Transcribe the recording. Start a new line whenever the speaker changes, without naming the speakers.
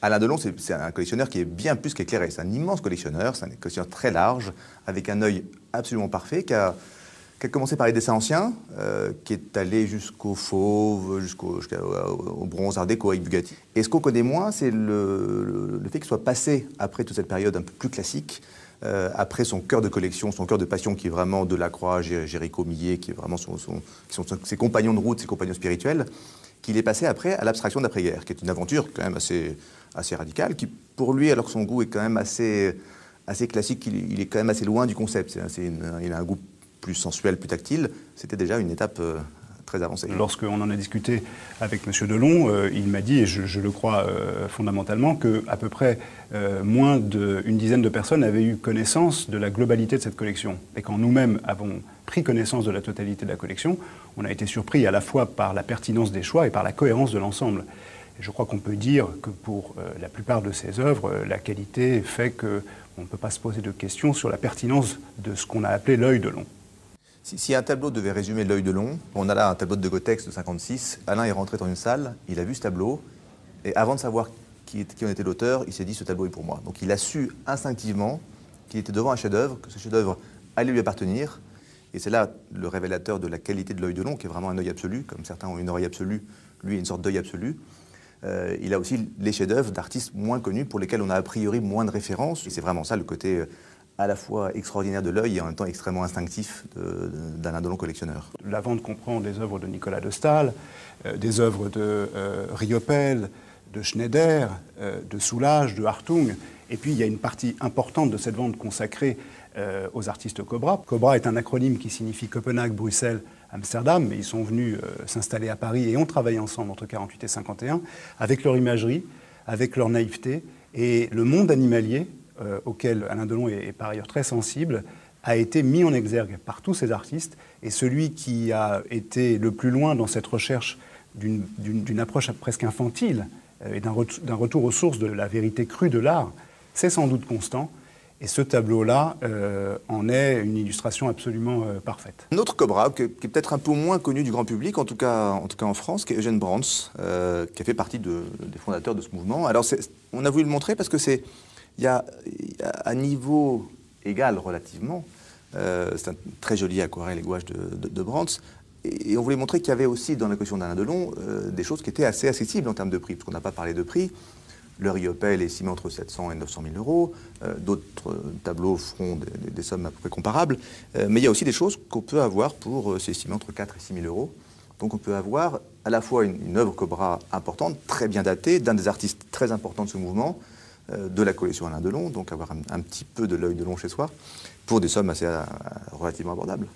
Alain Delon, c'est un collectionneur qui est bien plus qu'éclairé. C'est un immense collectionneur, c'est un collectionneur très large, avec un œil absolument parfait, qui a commencé par les dessins anciens, qui est allé jusqu'au fauve, jusqu'au bronze, art déco avec Bugatti. Et ce qu'on connaît moins, c'est le fait qu'il soit passé, après toute cette période un peu plus classique, après son cœur de collection, son cœur de passion, qui est vraiment Delacroix, Géricault, Millet, qui est vraiment qui sont ses compagnons de route, ses compagnons spirituels, qu'il est passé après à l'abstraction d'après-guerre, qui est une aventure quand même assez radicale, qui pour lui, alors que son goût est quand même assez classique, il est quand même assez loin du concept. Il a un goût plus sensuel, plus tactile. C'était déjà une étape très avancée.
Lorsqu'on en a discuté avec M. Delon, il m'a dit, et je le crois fondamentalement, qu'à peu près moins d'une dizaine de personnes avaient eu connaissance de la globalité de cette collection. Et quand nous-mêmes avons pris connaissance de la totalité de la collection, on a été surpris à la fois par la pertinence des choix et par la cohérence de l'ensemble. Je crois qu'on peut dire que pour la plupart de ces œuvres, la qualité fait qu'on ne peut pas se poser de questions sur la pertinence de ce qu'on a appelé l'œil Delon.
Si un tableau devait résumer l'œil Delon, on a là un tableau de Gotex de 56. Alain est rentré dans une salle, il a vu ce tableau, et avant de savoir qui en était l'auteur, il s'est dit « ce tableau est pour moi ». Donc il a su instinctivement qu'il était devant un chef-d'œuvre, que ce chef-d'œuvre allait lui appartenir. Et c'est là le révélateur de la qualité de l'œil Delon, qui est vraiment un œil absolu, comme certains ont une oreille absolue, lui a une sorte d'œil absolu. Il a aussi les chefs-d'œuvre d'artistes moins connus, pour lesquels on a a priori moins de références. Et c'est vraiment ça le côté à la fois extraordinaire de l'œil et en même temps extrêmement instinctif d'Alain Delon collectionneur.
La vente comprend des œuvres de Nicolas de Staël, des œuvres de Riopel, de Schneider, de Soulages, de Hartung. Et puis il y a une partie importante de cette vente consacrée aux artistes Cobra. Cobra est un acronyme qui signifie Copenhague, Bruxelles, Amsterdam, mais ils sont venus s'installer à Paris et ont travaillé ensemble entre 48 et 51, avec leur imagerie, avec leur naïveté. Et le monde animalier, auquel Alain Delon est par ailleurs très sensible, a été mis en exergue par tous ces artistes. Et celui qui a été le plus loin dans cette recherche d'une approche presque infantile et d'un retour aux sources de la vérité crue de l'art, c'est sans doute Constant. Et ce tableau-là en est une illustration absolument parfaite.
Un autre Cobra, qui est peut-être un peu moins connu du grand public, en tout cas en France, qui est Eugène Brantz, qui a fait partie des fondateurs de ce mouvement. Alors on a voulu le montrer parce que il y a à niveau égal relativement, c'est un très joli aquarelle et gouache de Brantz, et on voulait montrer qu'il y avait aussi dans la collection d'Alain Delon des choses qui étaient assez accessibles en termes de prix, parce qu'on n'a pas parlé de prix. Le Riopel est estimé entre 700 et 900 000 euros. D'autres tableaux feront des sommes à peu près comparables. Mais il y a aussi des choses qu'on peut avoir pour s'estimer entre 4 et 6 000 euros. Donc on peut avoir à la fois une œuvre Cobra importante, très bien datée, d'un des artistes très importants de ce mouvement, de la collection Alain Delon, donc avoir un petit peu de l'œil Delon chez soi, pour des sommes assez relativement abordables.